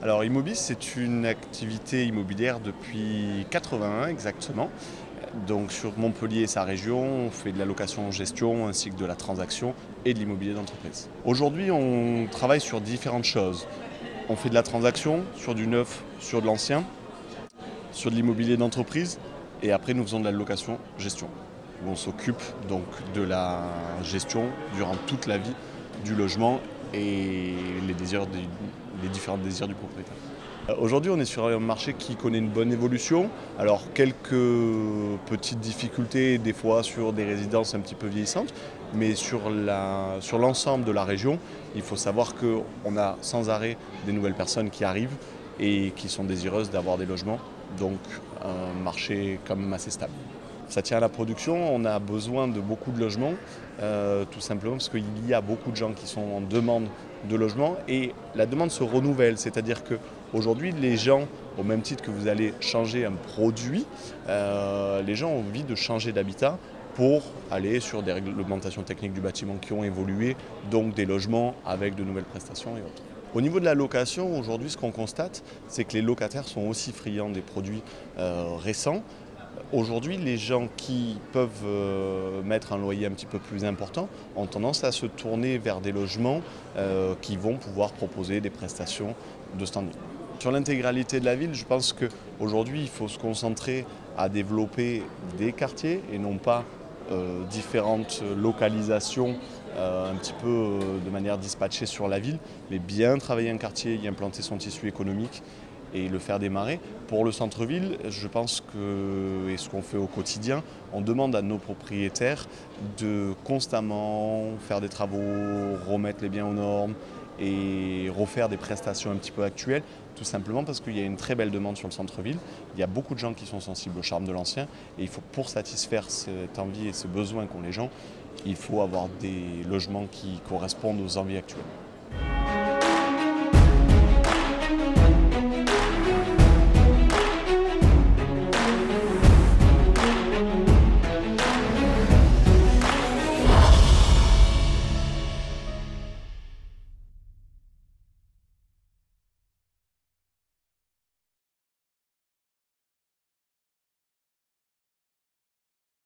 Alors Immobis, c'est une activité immobilière depuis 81 exactement. Donc sur Montpellier et sa région, on fait de la location-gestion ainsi que de la transaction et de l'immobilier d'entreprise. Aujourd'hui, on travaille sur différentes choses. On fait de la transaction sur du neuf, sur de l'ancien, sur de l'immobilier d'entreprise et après nous faisons de la location-gestion. On s'occupe donc de la gestion durant toute la vie du logement et les différents désirs du propriétaire. Aujourd'hui, on est sur un marché qui connaît une bonne évolution. Alors, quelques petites difficultés, des fois sur des résidences un petit peu vieillissantes, mais sur l'ensemble de la région, il faut savoir qu'on a sans arrêt des nouvelles personnes qui arrivent et qui sont désireuses d'avoir des logements. Donc, un marché quand même assez stable. Ça tient à la production, on a besoin de beaucoup de logements, tout simplement parce qu'il y a beaucoup de gens qui sont en demande de logement et la demande se renouvelle, c'est-à-dire qu'aujourd'hui les gens, au même titre que vous allez changer un produit, les gens ont envie de changer d'habitat pour aller sur des réglementations techniques du bâtiment qui ont évolué, donc des logements avec de nouvelles prestations et autres. Au niveau de la location, aujourd'hui ce qu'on constate, c'est que les locataires sont aussi friands des produits récents. Aujourd'hui, les gens qui peuvent mettre un loyer un petit peu plus important ont tendance à se tourner vers des logements qui vont pouvoir proposer des prestations de standing. Sur l'intégralité de la ville, je pense qu'aujourd'hui, il faut se concentrer à développer des quartiers et non pas différentes localisations un petit peu de manière dispatchée sur la ville, mais bien travailler un quartier, y implanter son tissu économique et le faire démarrer. Pour le centre-ville, je pense que, et ce qu'on fait au quotidien, on demande à nos propriétaires de constamment faire des travaux, remettre les biens aux normes et refaire des prestations un petit peu actuelles, tout simplement parce qu'il y a une très belle demande sur le centre-ville. Il y a beaucoup de gens qui sont sensibles au charme de l'ancien et il faut, pour satisfaire cette envie et ce besoin qu'ont les gens, il faut avoir des logements qui correspondent aux envies actuelles.